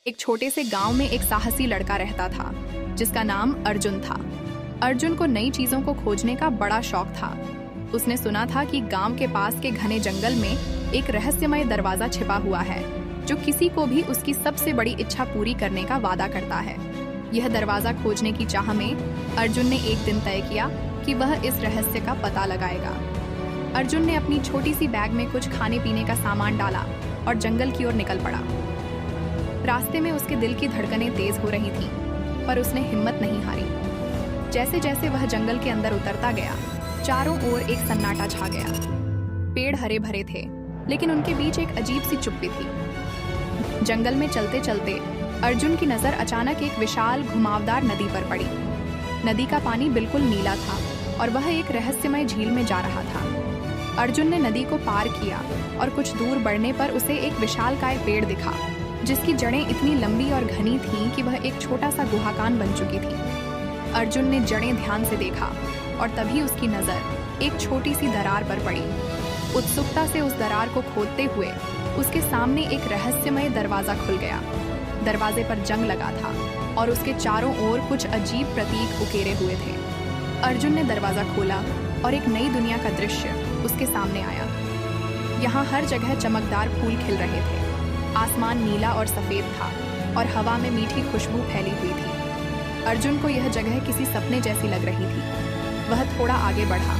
एक छोटे से गांव में एक साहसी लड़का रहता था जिसका नाम अर्जुन था। अर्जुन को नई चीजों को खोजने का बड़ा शौक था। उसने सुना था कि गांव के पास के घने जंगल में एक रहस्यमय दरवाजा छिपा हुआ है जो किसी को भी उसकी सबसे बड़ी इच्छा पूरी करने का वादा करता है। यह दरवाजा खोजने की चाह में अर्जुन ने एक दिन तय किया कि वह इस रहस्य का पता लगाएगा। अर्जुन ने अपनी छोटी सी बैग में कुछ खाने पीने का सामान डाला और जंगल की ओर निकल पड़ा। रास्ते में उसके दिल की धड़कनें तेज हो रही थीं, पर उसने हिम्मत नहीं हारी। जैसे जैसे वह जंगल के अंदर उतरता गया, चारों ओर एक सन्नाटा छा गया। पेड़ हरे भरे थे, लेकिन उनके बीच एक अजीब सी चुप्पी थी। जंगल में चलते चलते अर्जुन की नजर अचानक एक विशाल घुमावदार नदी पर पड़ी। नदी का पानी बिल्कुल नीला था और वह एक रहस्यमय झील में जा रहा था। अर्जुन ने नदी को पार किया और कुछ दूर बढ़ने पर उसे एक विशालकाय पेड़ दिखा जिसकी जड़ें इतनी लंबी और घनी थीं कि वह एक छोटा सा गुहाकान बन चुकी थी। अर्जुन ने जड़ें ध्यान से देखा और तभी उसकी नज़र एक छोटी सी दरार पर पड़ी। उत्सुकता से उस दरार को खोदते हुए उसके सामने एक रहस्यमय दरवाज़ा खुल गया। दरवाजे पर जंग लगा था और उसके चारों ओर कुछ अजीब प्रतीक उकेरे हुए थे। अर्जुन ने दरवाज़ा खोला और एक नई दुनिया का दृश्य उसके सामने आया। यहाँ हर जगह चमकदार फूल खिल रहे थे, आसमान नीला और सफ़ेद था और हवा में मीठी खुशबू फैली हुई थी। अर्जुन को यह जगह किसी सपने जैसी लग रही थी। वह थोड़ा आगे बढ़ा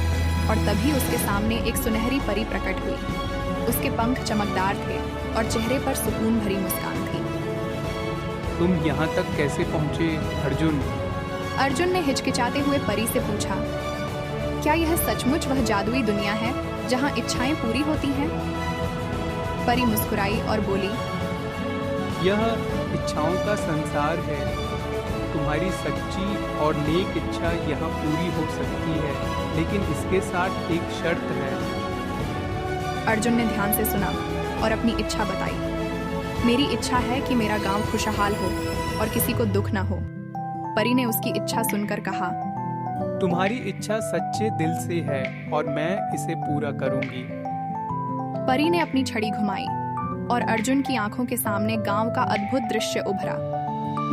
और तभी उसके सामने एक सुनहरी परी प्रकट हुई। उसके पंख चमकदार थे और चेहरे पर सुकून भरी मुस्कान थी। तुम यहाँ तक कैसे पहुँचे, अर्जुन? अर्जुन ने हिचकिचाते हुए परी से पूछा, क्या यह सचमुच वह जादुई दुनिया है जहाँ इच्छाएं पूरी होती हैं? परी मुस्कुराई और बोली, यह इच्छाओं का संसार है। तुम्हारी सच्ची और नेक इच्छा यहाँ पूरी हो सकती है, लेकिन इसके साथ एक शर्त है। अर्जुन ने ध्यान से सुना और अपनी इच्छा बताई। मेरी इच्छा है कि मेरा गांव खुशहाल हो और किसी को दुख न हो। परी ने उसकी इच्छा सुनकर कहा, तुम्हारी इच्छा सच्चे दिल से है और मैं इसे पूरा करूंगी। परी ने अपनी छड़ी घुमाई और अर्जुन की आंखों के सामने गांव का अद्भुत दृश्य उभरा।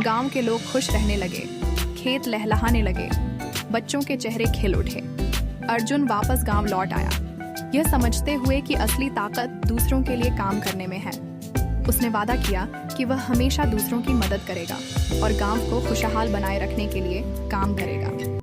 गांव के लोग खुश रहने लगे, खेत लहलहाने लगे, बच्चों के चेहरे खिल उठे। अर्जुन वापस गांव लौट आया, यह समझते हुए कि असली ताकत दूसरों के लिए काम करने में है। उसने वादा किया कि वह हमेशा दूसरों की मदद करेगा और गांव को खुशहाल बनाए रखने के लिए काम करेगा।